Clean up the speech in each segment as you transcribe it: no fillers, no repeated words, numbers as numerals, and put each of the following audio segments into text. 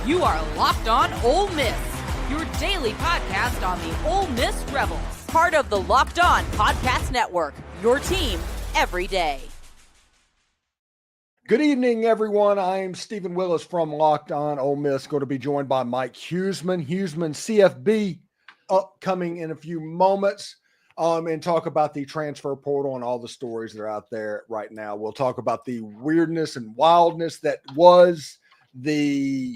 You are Locked On Ole Miss, your daily podcast on the Ole Miss Rebels. Part of the Locked On Podcast Network, your team every day. Good evening, everyone. I am Stephen Willis from Locked On Ole Miss, going to be joined by Mike Huesmann. Huesmann CFB upcoming in a few moments, and talk about the transfer portal and all the stories that are out there right now. We'll talk about the weirdness and wildness that was the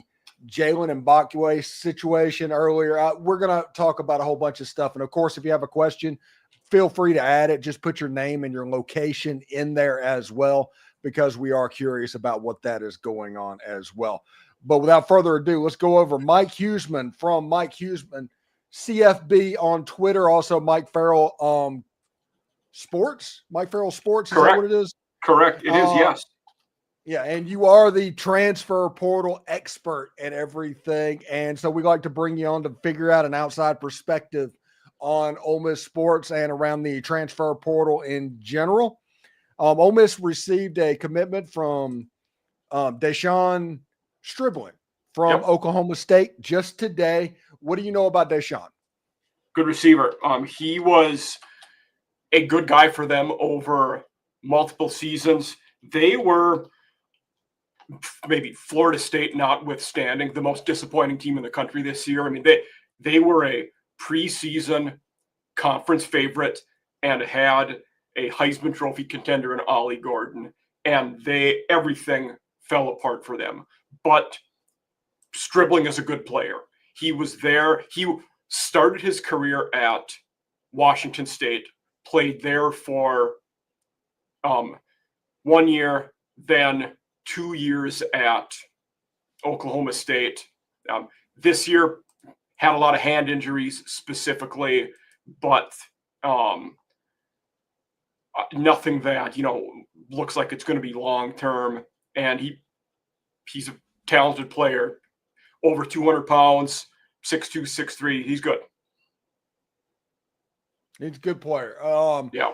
Jalen Mbakwe situation earlier. We're going to talk about a whole bunch of stuff. And of course, if you have a question, feel free to add it. Just put your name and your location in there as well, because we are curious about what that is going on as well. But without further ado, let's go over Mike Huesmann from Mike Huesmann CFB on Twitter. Also, Mike Farrell Sports. Mike Farrell Sports. Is Correct. That what it is? Correct. It is, yes. Yeah, and you are the transfer portal expert and everything. And so we like to bring you on to figure out an outside perspective on Ole Miss sports and around the transfer portal in general. Ole Miss received a commitment from Deshaun Stribling from Oklahoma State just today. What do you know about Deshaun? Good receiver. He was a good guy for them over multiple seasons. They were, maybe Florida State notwithstanding, the most disappointing team in the country this year. I mean, they were a preseason conference favorite and had a Heisman Trophy contender in Ollie Gordon, and everything fell apart for them. But Stribling is a good player. He was there. He started his career at Washington State, played there for 1 year, then 2 years at Oklahoma State. This year had a lot of hand injuries specifically, but nothing that, looks like it's going to be long-term. And he's a talented player, over 200 pounds, 6'2", 6'3". He's good. He's a good player. Yeah.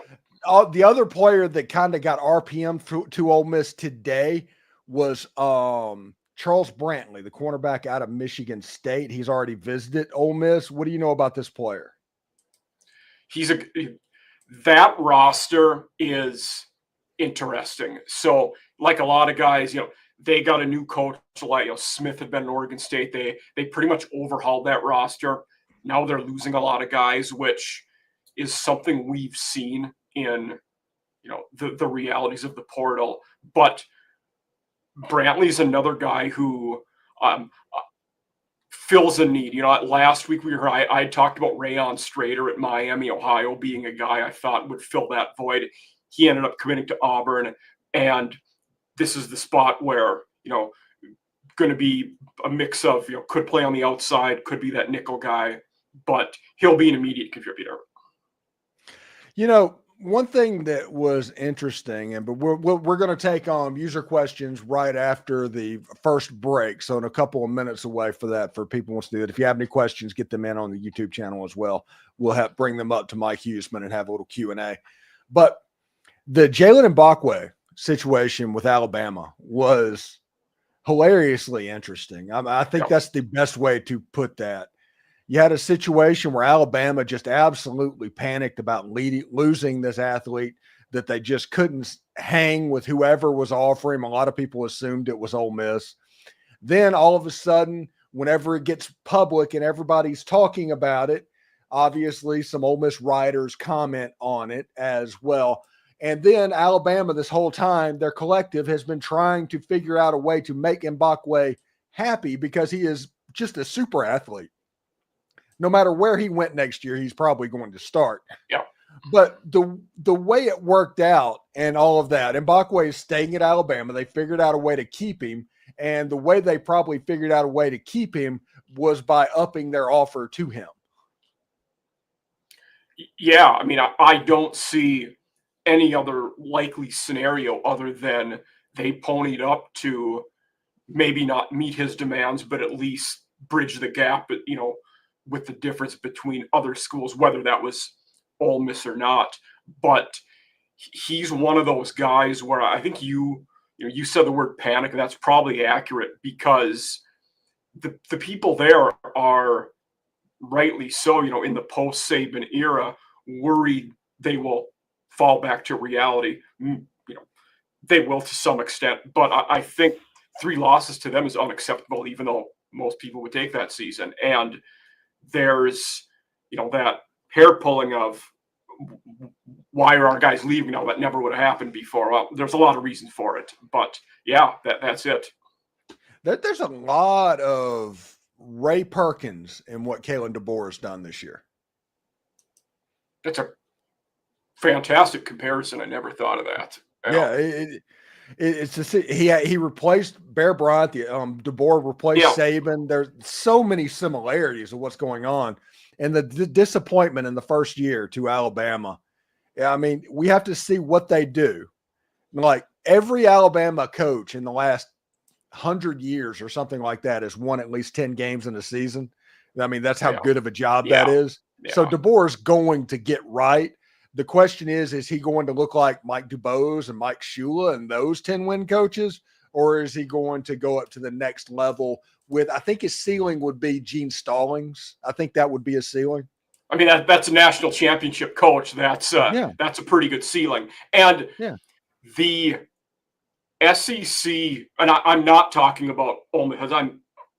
The other player that kind of got RPM to Ole Miss today was Charles Brantley, the cornerback out of Michigan State. He's already visited Ole Miss. What do you know about this player? That roster is interesting. So, like a lot of guys, they got a new coach. Like Smith had been at Oregon State. They pretty much overhauled that roster. Now they're losing a lot of guys, which is something we've seen in the realities of the portal. But Brantley's another guy who fills a need. Last week I talked about Rayon Strader at Miami, Ohio, being a guy I thought would fill that void. He ended up committing to Auburn, and this is the spot where, going to be a mix of, could play on the outside, could be that nickel guy, but he'll be an immediate contributor. One thing that was interesting, but we're going to take user questions right after the first break. So in a couple of minutes away for that, for people who want to do it. If you have any questions, get them in on the YouTube channel as well. We'll bring them up to Mike Huesmann and have a little Q&A. But the Jalen Mbakwe situation with Alabama was hilariously interesting. I think that's the best way to put that. You had a situation where Alabama just absolutely panicked about losing this athlete, that they just couldn't hang with whoever was offering. A lot of people assumed it was Ole Miss. Then all of a sudden, whenever it gets public and everybody's talking about it, obviously some Ole Miss writers comment on it as well. And then Alabama, this whole time, their collective has been trying to figure out a way to make Mbakwe happy, because he is just a super athlete. No matter where he went next year, he's probably going to start. Yeah. But the way it worked out and all of that, Mbakwe is staying at Alabama. They figured out a way to keep him. And the way they probably figured out a way to keep him was by upping their offer to him. Yeah. I mean, I don't see any other likely scenario other than they ponied up to maybe not meet his demands, but at least bridge the gap, with the difference between other schools, whether that was Ole Miss or not. But he's one of those guys where I think you said the word panic, and that's probably accurate, because the people there are rightly so, in the post-Saban era, worried they will fall back to reality. They will to some extent, but I think 3 losses to them is unacceptable, even though most people would take that season. And there's, that hair pulling of why are our guys leaving now? That never would have happened before. Well, there's a lot of reasons for it, but yeah, that's it. There's a lot of Ray Perkins in what Kalen DeBoer has done this year. That's a fantastic comparison. I never thought of that. Yeah, he replaced Bear Bryant. DeBoer replaced Saban. There's so many similarities of what's going on, and the disappointment in the first year to Alabama. I mean, we have to see what they do. Like every Alabama coach in the last 100 years or something like that has won at least 10 games in a season. I mean, that's how good of a job that is. Yeah. So DeBoer's going to get right. The question is he going to look like Mike DuBose and Mike Shula and those 10-win coaches, or is he going to go up to the next level with, I think his ceiling would be Gene Stallings. I think that would be a ceiling. I mean, that's a national championship coach. That's a pretty good ceiling. And the SEC, and I'm not talking about Ole Miss, because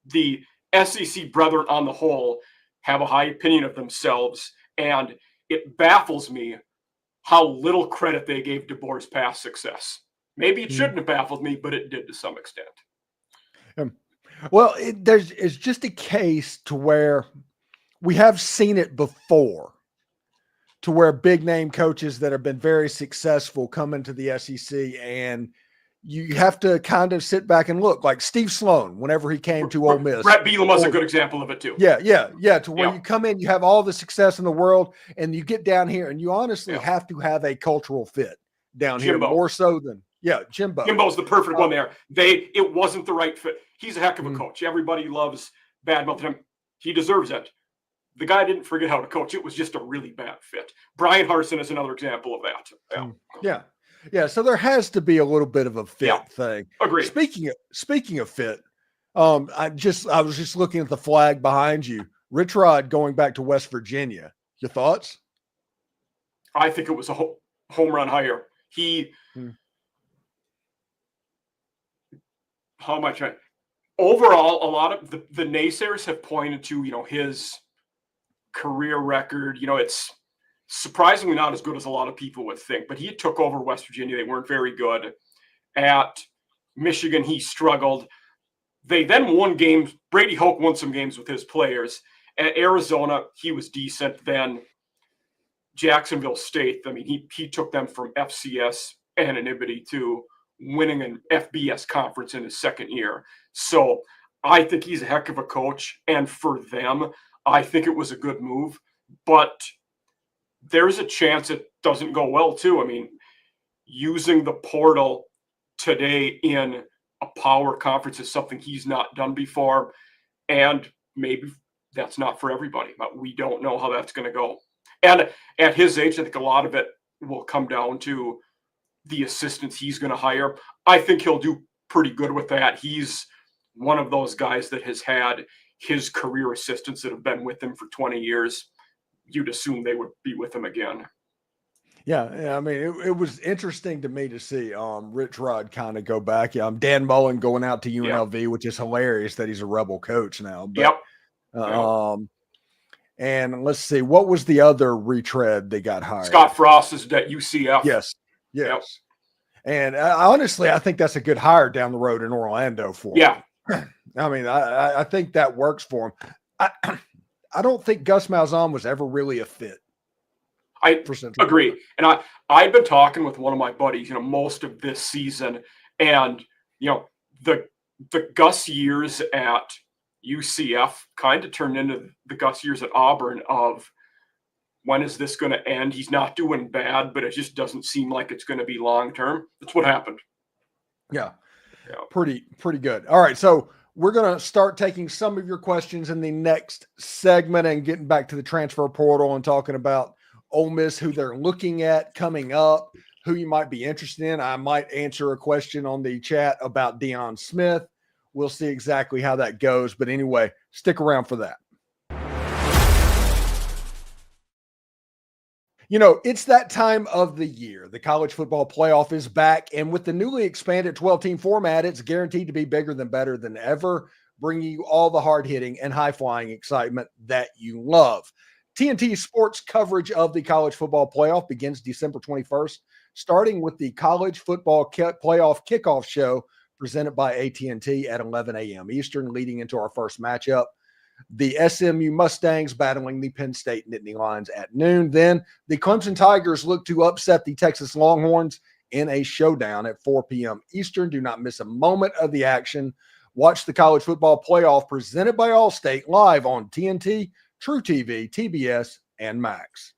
the SEC brethren on the whole have a high opinion of themselves, and it baffles me how little credit they gave DeBoer's past success. Maybe it shouldn't have baffled me, but it did to some extent. Well, it's just a case to where we have seen it before, to where big name coaches that have been very successful come into the SEC, and you have to kind of sit back and look, like Steve Sloan, whenever he came to Ole Miss. Brett Bielema was a good example of it too. Yeah. To where you come in, you have all the success in the world, and you get down here, and you honestly have to have a cultural fit down here more so than Jimbo. Jimbo's the perfect one there. It wasn't the right fit. He's a heck of a coach. Everybody loves badmouthing him. He deserves it. The guy didn't forget how to coach. It was just a really bad fit. Brian Harsin is another example of that. Yeah. So there has to be a little bit of a fit thing. Agreed. Speaking of fit, I was just looking at the flag behind you. Rich Rod going back to West Virginia. Your thoughts? I think it was a home run hire. How am I trying? Overall, a lot of the naysayers have pointed to, his career record. It's surprisingly not as good as a lot of people would think, but he took over West Virginia. They weren't very good. At Michigan, he struggled. They then won games. Brady Hoke won some games with his players. At Arizona, he was decent. Then Jacksonville State, I mean, he took them from FCS anonymity to winning an FBS conference in his second year. So I think he's a heck of a coach. And for them, I think it was a good move. But there's a chance it doesn't go well, too. I mean, using the portal today in a power conference is something he's not done before. And maybe that's not for everybody, but we don't know how that's going to go. And at his age, I think a lot of it will come down to the assistants he's going to hire. I think he'll do pretty good with that. He's one of those guys that has had his career assistants that have been with him for 20 years. You'd assume they would be with him again. Yeah. I mean, it was interesting to me to see Rich Rod kind of go back. Dan Mullen going out to UNLV, which is hilarious that he's a Rebel coach now. But, and let's see, what was the other retread they got hired? Scott Frost is at UCF. Yes. Yep. And honestly, I think that's a good hire down the road in Orlando for him. Yeah. I mean, I think that works for him. I don't think Gus Malzahn was ever really a fit. I agree. And I've been talking with one of my buddies, most of this season, and, the Gus years at UCF kind of turned into the Gus years at Auburn of, when is this going to end? He's not doing bad, but it just doesn't seem like it's going to be long-term. That's what happened. Yeah. Pretty good. All right. So we're going to start taking some of your questions in the next segment and getting back to the transfer portal and talking about Ole Miss, who they're looking at coming up, who you might be interested in. I might answer a question on the chat about Deion Smith. we'll see exactly how that goes. But anyway, stick around for that. You know, it's that time of the year. The college football playoff is back, and with the newly expanded 12-team format, it's guaranteed to be bigger than better than ever, bringing you all the hard-hitting and high-flying excitement that you love. TNT Sports coverage of the college football playoff begins December 21st, starting with the college football playoff kickoff show presented by AT&T at 11 a.m. Eastern, leading into our first matchup. The SMU Mustangs battling the Penn State Nittany Lions at noon. Then the Clemson Tigers look to upset the Texas Longhorns in a showdown at 4 p.m. Eastern. Do not miss a moment of the action. Watch the college football playoff presented by Allstate live on TNT, True TV, TBS, and Max.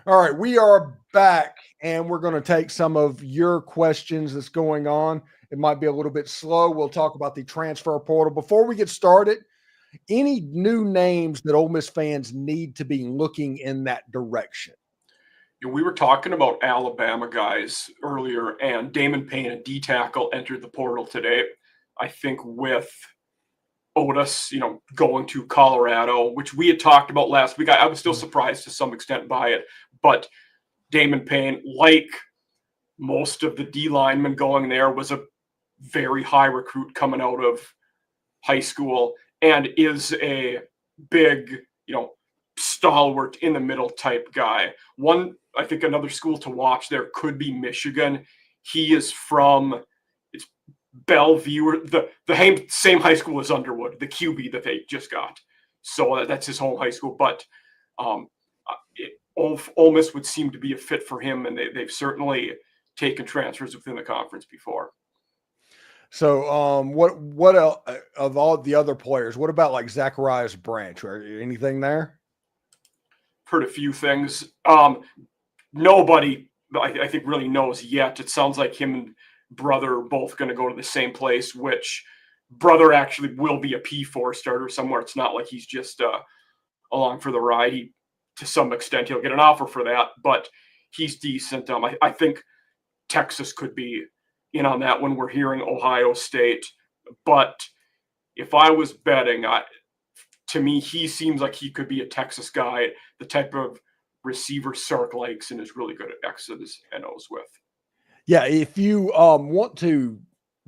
All right, we are back, and we're going to take some of your questions that's going on. It might be a little bit slow. We'll talk about the transfer portal. Before we get started, any new names that Ole Miss fans need to be looking in that direction? We were talking about Alabama guys earlier, and Damon Payne, a D tackle, entered the portal today. I think with Otis, going to Colorado, which we had talked about last week. I was still surprised to some extent by it, but Damon Payne, like most of the D linemen going there, was a very high recruit coming out of high school and is a big, stalwart in the middle type guy. I think another school to watch there could be Michigan. He is from Bellevue, the same high school as Underwood, the QB that they just got. So that's his home high school. But Ole Miss would seem to be a fit for him, and they've certainly taken transfers within the conference before. So what else, of all the other players, what about like Zacharias Branch? Or anything there? Heard a few things. Nobody, I think, really knows yet. It sounds like him and brother are both going to go to the same place, which brother actually will be a P4 starter somewhere. It's not like he's just along for the ride. To some extent, he'll get an offer for that, but he's decent. I think Texas could be in on that one. We're hearing Ohio State, but if I was betting, to me, he seems like he could be a Texas guy, the type of receiver Sark likes and is really good at X's and O's with. Yeah, if you want to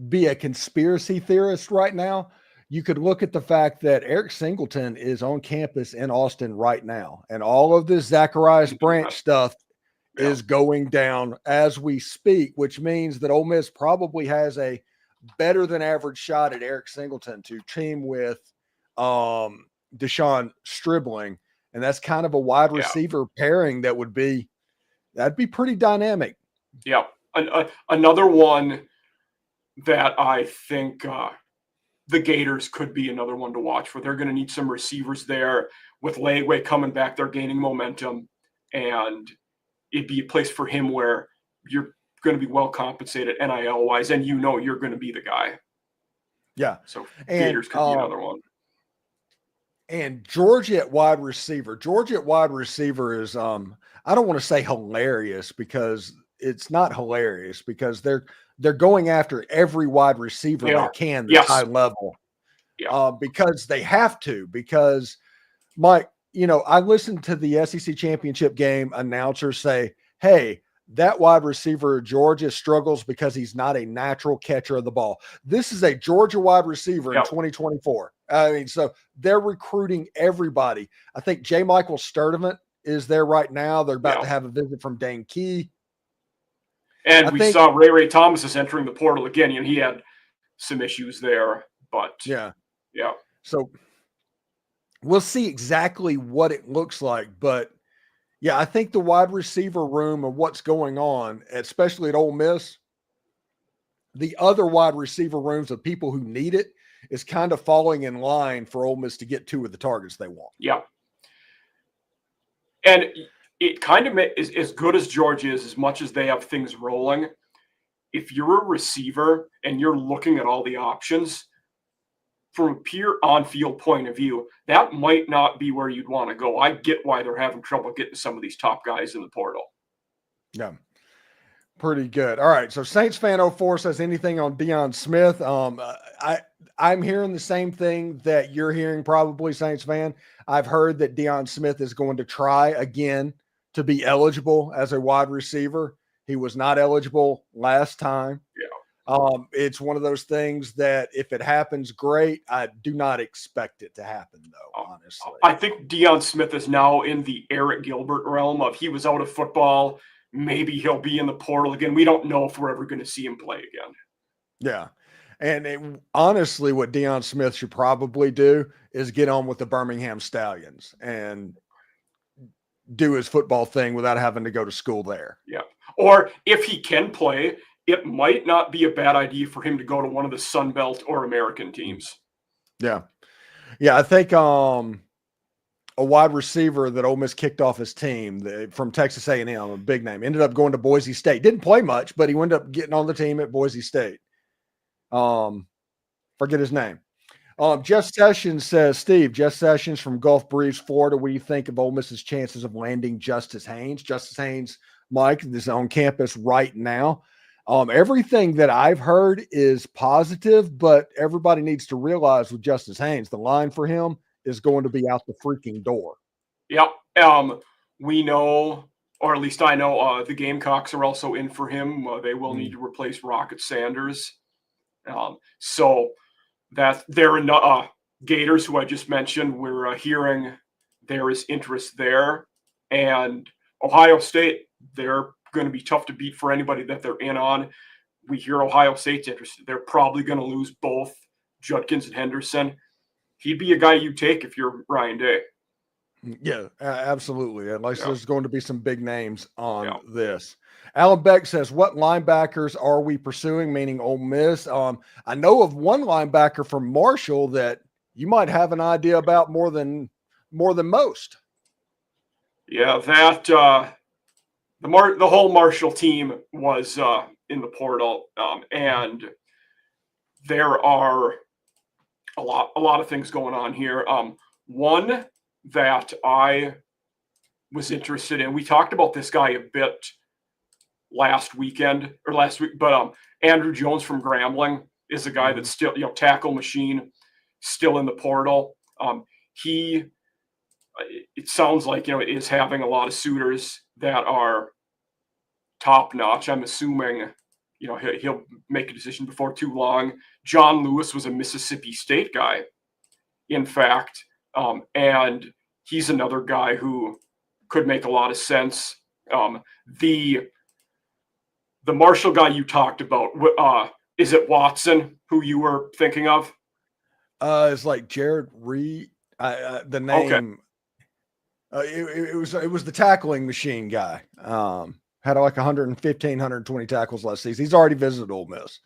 be a conspiracy theorist right now, you could look at the fact that Eric Singleton is on campus in Austin right now, and all of this Zacharias Branch stuff is going down as we speak, which means that Ole Miss probably has a better than average shot at Eric Singleton to team with Deshaun Stribling, and that's kind of a wide receiver pairing that'd be pretty dynamic. Yeah. Another one that I think the Gators could be another one to watch for. They're going to need some receivers there with Legway coming back. They're gaining momentum, and it'd be a place for him where you're going to be well compensated NIL wise, and you're going to be the guy. Yeah. So Gators could be another one. And Georgia at wide receiver. Georgia at wide receiver is I don't want to say hilarious, because it's not hilarious, because they're going after every wide receiver they can that's high level. Yeah. Because they have to, because Mike, I listened to the SEC championship game announcers say, hey, that wide receiver Georgia struggles because he's not a natural catcher of the ball. This is a Georgia wide receiver in 2024. I mean, so they're recruiting everybody. I think J. Michael Sturdivant is there right now. They're about to have a visit from Dane Key. And we saw Ray Thomas is entering the portal again. He had some issues there, but yeah. So we'll see exactly what it looks like, but yeah, I think the wide receiver room of what's going on, especially at Ole Miss, the other wide receiver rooms of people who need it is kind of falling in line for Ole Miss to get two of the targets they want. Yeah. And it kind of is as good as Georgia is, as much as they have things rolling. If you're a receiver and you're looking at all the options from a pure on-field point of view, that might not be where you'd want to go. I get why they're having trouble getting some of these top guys in the portal. Yeah. Pretty good. All right. So Saints fan 04 says anything on Deion Smith. I'm hearing the same thing that you're hearing, probably, Saints fan. I've heard that Deion Smith is going to try again to be eligible as a wide receiver. He was not eligible last time. Yeah. It's one of those things that if it happens, great. I do not expect it to happen, though, honestly. I think Deion Smith is now in the Eric Gilbert realm of he was out of football. Maybe he'll be in the portal again. We don't know if we're ever going to see him play again. Yeah. And honestly, what Deion Smith should probably do is get on with the Birmingham Stallions and do his football thing without having to go to school there. Yeah. Or if he can play, it might not be a bad idea for him to go to one of the Sun Belt or American teams. Yeah. Yeah, I think a wide receiver that Ole Miss kicked off his team from Texas A&M, a big name, ended up going to Boise State. Didn't play much, but he ended up getting on the team at Boise State. Forget his name. Jeff Sessions says, Steve, Jeff Sessions from Gulf Breeze, Florida. What do you think of Ole Miss's chances of landing Justice Haynes? Justice Haynes, Mike, is on campus right now. Everything that I've heard is positive, but everybody needs to realize with Justice Haynes, the line for him is going to be out the freaking door. Yep. We know, or at least I know, the Gamecocks are also in for him. They will need to replace Rocket Sanders. So that they're Gators, who I just mentioned, we're hearing there is interest there. And Ohio State, they're going to be tough to beat for anybody that they're in on. We hear Ohio State's interested. They're probably going to lose both Judkins and Henderson. He'd be a guy you take if you're Ryan Day. Yeah, absolutely. At least there's going to be some big names on this. Alan Beck says, what linebackers are we pursuing, meaning Ole Miss? I know of one linebacker from Marshall that you might have an idea about more than most. Yeah, that the whole Marshall team was in the portal, and there are a lot of things going on here. One that I was interested in, we talked about this guy a bit last week, but Andrew Jones from Grambling is a guy that's still, tackle machine, still in the portal. It sounds like, is having a lot of suitors that are top notch. I'm assuming, he'll make a decision before too long. John Lewis was a Mississippi State guy, in fact, and he's another guy who could make a lot of sense. The Marshall guy you talked about, is it Watson who you were thinking of? It's like Jared Reed. The name. Okay. It was the tackling machine guy. Had like 115, 120 tackles last season. He's already visited Ole Miss.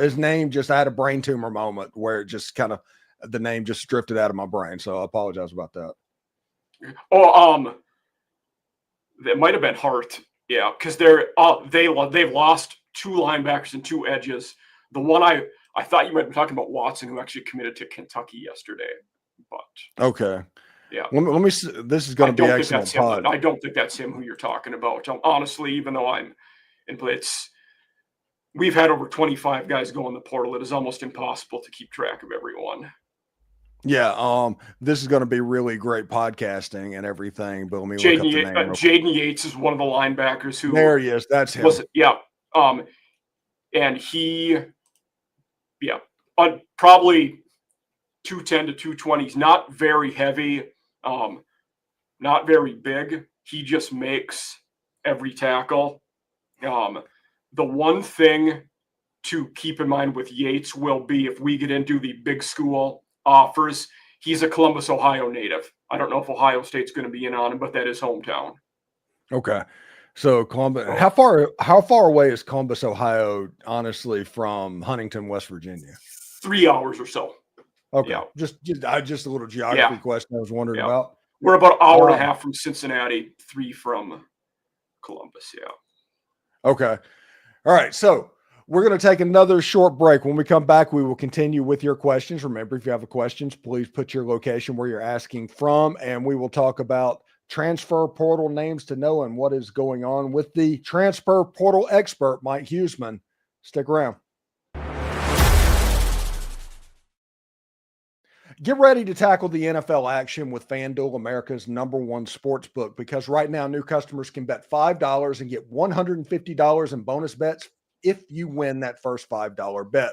His name I had a brain tumor moment where it just the name just drifted out of my brain. So I apologize about that. Oh, it might have been Hart. Yeah, because they've lost two linebackers and two edges. The one I thought you might be talking about Watson, who actually committed to Kentucky yesterday. But okay, yeah. Let me. This is going to be excellent. I don't think that's him who you're talking about. Honestly, even though I'm in blitz, we've had over 25 guys go in the portal. It is almost impossible to keep track of everyone. Yeah, this is going to be really great podcasting and everything. But let me look up the name. Jaden Yates is one of the linebackers who. There he is. That's him. And he, probably 210 to 220. He's not very heavy, not very big. He just makes every tackle. The one thing to keep in mind with Yates will be if we get into the big school offers, he's a Columbus, Ohio native. I don't know if Ohio State's going to be in on him, but that is hometown. Okay. So Columbus, how far away is Columbus, Ohio, honestly, from Huntington, West Virginia? 3 hours or so. Okay. Yeah. Just a little geography question I was wondering about. We're about an hour and a half from Cincinnati, 3 from Columbus. Yeah. Okay. All right. So we're going to take another short break. When we come back, we will continue with your questions. Remember, if you have questions, please put your location where you're asking from, and we will talk about transfer portal names to know and what is going on with the transfer portal expert, Mike Huesmann. Stick around. Get ready to tackle the NFL action with FanDuel, America's #1 sports book, because right now new customers can bet $5 and get $150 in bonus bets if you win that first $5 bet.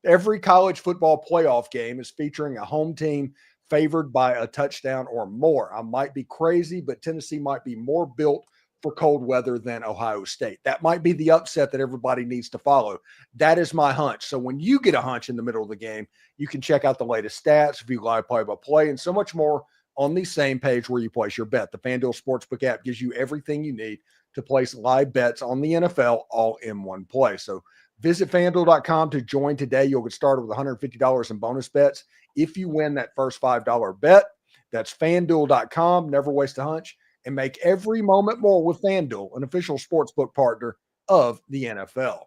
Every college football playoff game is featuring a home team favored by a touchdown or more. I might be crazy, but Tennessee might be more built for cold weather than Ohio State. That might be the upset that everybody needs to follow. That is my hunch. So when you get a hunch in the middle of the game, you can check out the latest stats, view live play-by-play, and so much more on the same page where you place your bet. The FanDuel Sportsbook app gives you everything you need to place live bets on the NFL all in one place. So visit FanDuel.com to join today. You'll get started with $150 in bonus bets if you win that first $5 bet. That's FanDuel.com. Never waste a hunch, and make every moment more with FanDuel, an official sportsbook partner of the NFL.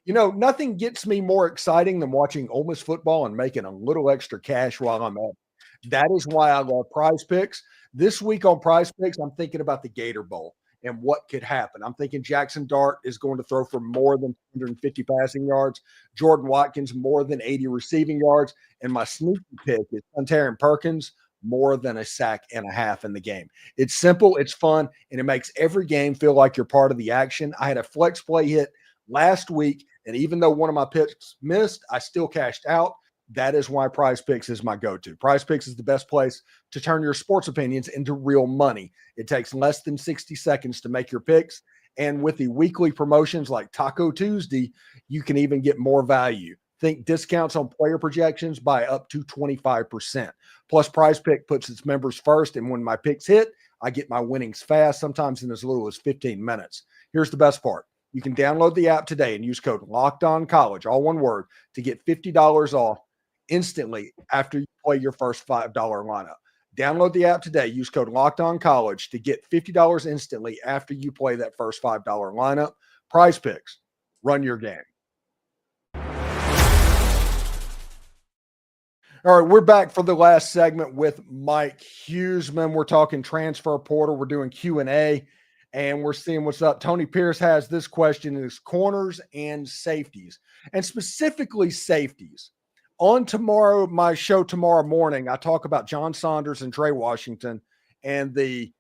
You know, nothing gets me more exciting than watching Ole Miss football and making a little extra cash while I'm at it. That is why I love Prize Picks. This week on Prize Picks, I'm thinking about the Gator Bowl and what could happen. I'm thinking Jackson Dart is going to throw for more than 150 passing yards, Jordan Watkins more than 80 receiving yards, and my sneaky pick is Hunter Perkins more than a sack and a half in the game. It's simple, it's fun, and it makes every game feel like you're part of the action. I had a flex play hit last week, and even though one of my picks missed, I still cashed out. That is why Prize Picks is my go-to. Prize Picks is the best place to turn your sports opinions into real money. It takes less than 60 seconds to make your picks, and with the weekly promotions like Taco Tuesday, you can even get more value. Think discounts on player projections by up to 25%. Plus, Prize Pick puts its members first, and when my picks hit, I get my winnings fast, sometimes in as little as 15 minutes. Here's the best part. You can download the app today and use code LOCKEDONCollege, all one word, to get $50 off instantly after you play your first $5 lineup. Download the app today. Use code LOCKEDONCollege to get $50 instantly after you play that first $5 lineup. Prize Picks. Run your game. All right, we're back for the last segment with Mike Huesmann. We're talking transfer portal. We're doing Q&A, and we're seeing what's up. Tony Pierce has this question: is corners and safeties, and specifically safeties. On tomorrow, my show tomorrow morning, I talk about John Saunders and Trey Washington and the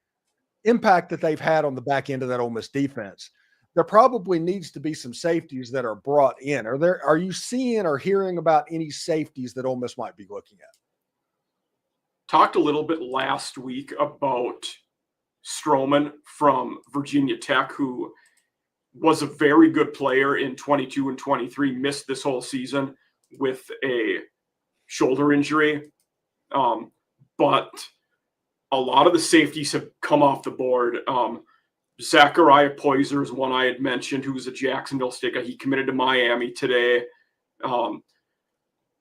impact that they've had on the back end of that Ole Miss defense. There probably needs to be some safeties that are brought in. Are you seeing or hearing about any safeties that Ole Miss might be looking at? Talked a little bit last week about Stroman from Virginia Tech, who was a very good player in 22 and 23, missed this whole season with a shoulder injury. But a lot of the safeties have come off the board. Zachariah Poyser is one I had mentioned, who was a Jacksonville State guy. He committed to Miami today.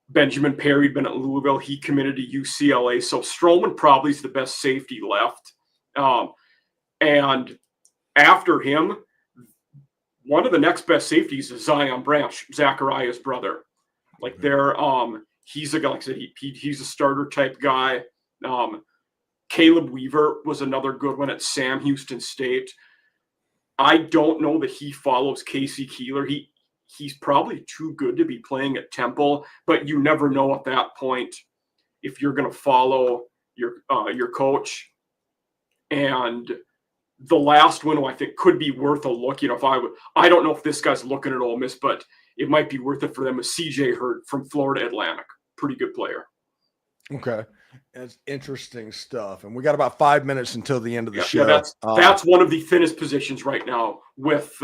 Benjamin Perry had been at Louisville. He committed to UCLA. So Stroman probably is the best safety left. And after him, one of the next best safeties is Zion Branch, Zachariah's brother. Like he's a guy, like I said, he's a starter type guy. Caleb Weaver was another good one at Sam Houston State. I don't know that he follows Casey Keeler. He's probably too good to be playing at Temple, but you never know at that point if you're going to follow your coach. And the last one, I think, could be worth a look. I don't know if this guy's looking at Ole Miss, but it might be worth it for them. Is CJ Hurt from Florida Atlantic, pretty good player. Okay. That's interesting stuff. And we got about 5 minutes until the end of the show. Yeah, that's one of the thinnest positions right now, with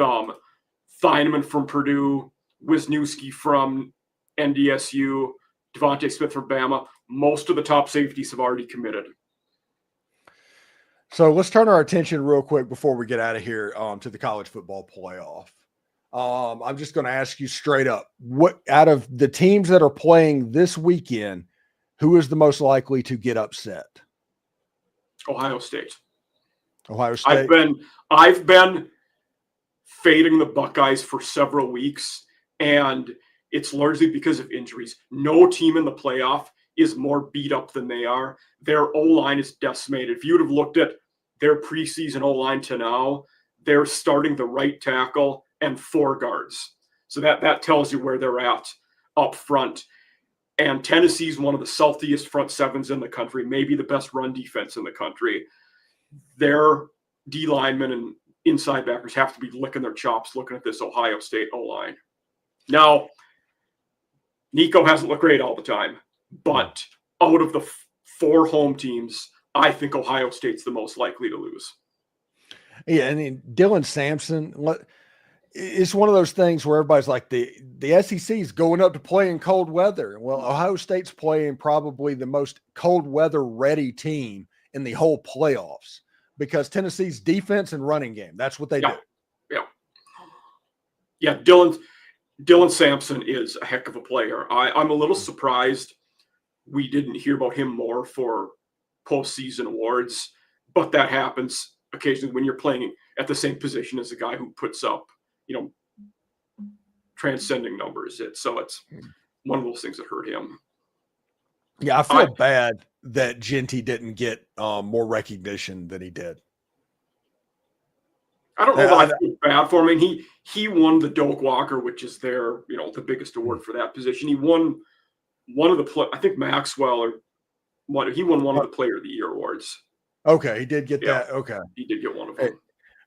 Thieneman from Purdue, Wisniewski from NDSU, Devontae Smith from Bama. Most of the top safeties have already committed. So let's turn our attention real quick before we get out of here to the college football playoff. I'm just going to ask you straight up, what out of the teams that are playing this weekend, who is the most likely to get upset? Ohio State. Ohio State. I've been fading the Buckeyes for several weeks, and it's largely because of injuries. No team in the playoff is more beat up than they are. Their O-line is decimated. If you would have looked at their preseason O-line to now, they're starting the right tackle and 4 guards. So that tells you where they're at up front. And Tennessee's one of the saltiest front sevens in the country, maybe the best run defense in the country. Their D linemen and inside backers have to be licking their chops looking at this Ohio State O-line. Now, Nico hasn't looked great all the time, but out of the 4 home teams, I think Ohio State's the most likely to lose. Yeah, I mean, Dylan Sampson, it's one of those things where everybody's like, the SEC is going up to play in cold weather. Well, Ohio State's playing probably the most cold weather ready team in the whole playoffs because Tennessee's defense and running game, that's what they do. Yeah, Dylan Sampson is a heck of a player. I'm a little surprised we didn't hear about him more for postseason awards, but that happens occasionally when you're playing at the same position as a guy who puts up, transcending numbers. So it's one of those things that hurt him. Yeah, I feel bad that Genty didn't get more recognition than he did. I don't know if I feel bad for him. I mean, he won the Doak Walker, which is their, the biggest award for that position. He won one of the, I think Maxwell he won one of the Player of the Year awards. Okay, he did get that. Okay, he did get one of them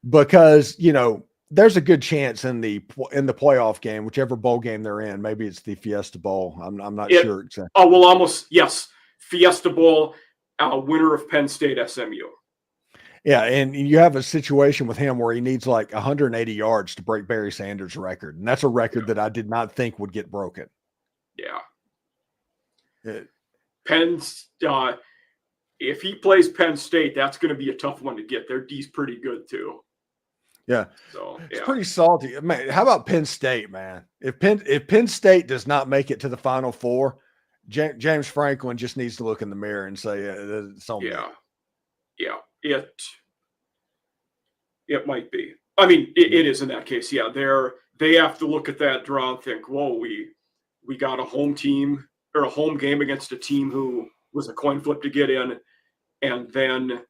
because there's a good chance in the playoff game, whichever bowl game they're in. Maybe it's the Fiesta Bowl. I'm not sure exactly. Oh well, almost yes. Fiesta Bowl, winner of Penn State SMU. Yeah, and you have a situation with him where he needs like 180 yards to break Barry Sanders' record, and that's a record that I did not think would get broken. Yeah. If he plays Penn State, that's going to be a tough one to get. Their D's pretty good too. Yeah. So it's pretty salty. Man, how about Penn State, man? If Penn State does not make it to the Final Four, James Franklin just needs to look in the mirror and say, it's on me. Yeah. It might be. I mean, it is in that case. Yeah. They have to look at that draw and think, whoa, we got a home team or a home game against a team who was a coin flip to get in. And then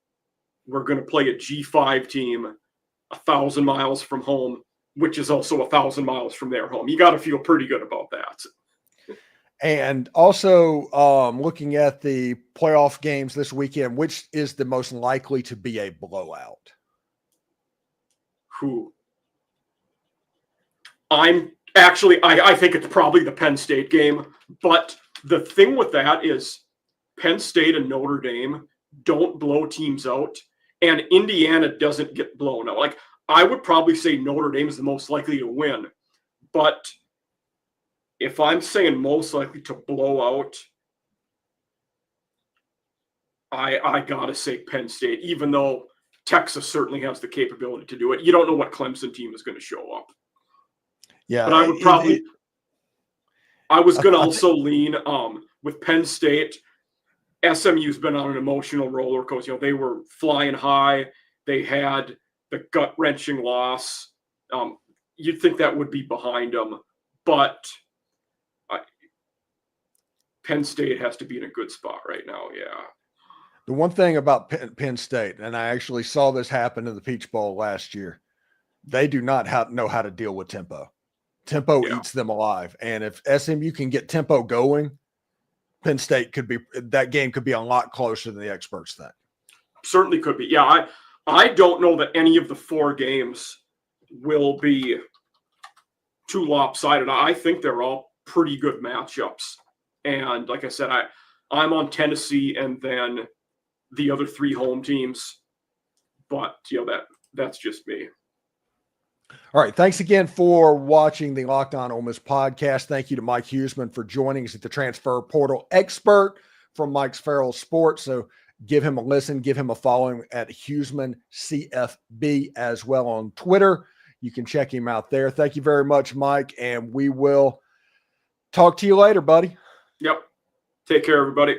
we're going to play a G5 team 1,000 miles from home, which is also 1,000 miles from their home. You got to feel pretty good about that. And also looking at the playoff games this weekend, which is the most likely to be a blowout? I think it's probably the Penn State game. But the thing with that is Penn State and Notre Dame don't blow teams out, and Indiana doesn't get blown out. Like, I would probably say Notre Dame is the most likely to win. But if I'm saying most likely to blow out, I got to say Penn State, even though Texas certainly has the capability to do it. You don't know what Clemson team is going to show up. Yeah. But I would probably I was going to also lean with Penn State. SMU's been on an emotional roller coaster. They were flying high. They had the gut-wrenching loss. You'd think that would be behind them, but Penn State has to be in a good spot right now. Yeah. The one thing about Penn State, and I actually saw this happen in the Peach Bowl last year, they do not know how to deal with tempo. Tempo eats them alive. And if SMU can get tempo going, Penn State that game could be a lot closer than the experts think. Certainly could be. Yeah. I don't know that any of the 4 games will be too lopsided. I think they're all pretty good matchups. And like I said, I'm on Tennessee and then the other 3 home teams. But, that's just me. All right. Thanks again for watching the Locked On Ole Miss podcast. Thank you to Mike Huesmann for joining us at the transfer portal expert from Mike's Feral Sports. So give him a listen, give him a following at Huesmann CFB as well on Twitter. You can check him out there. Thank you very much, Mike. And we will talk to you later, buddy. Yep. Take care, everybody.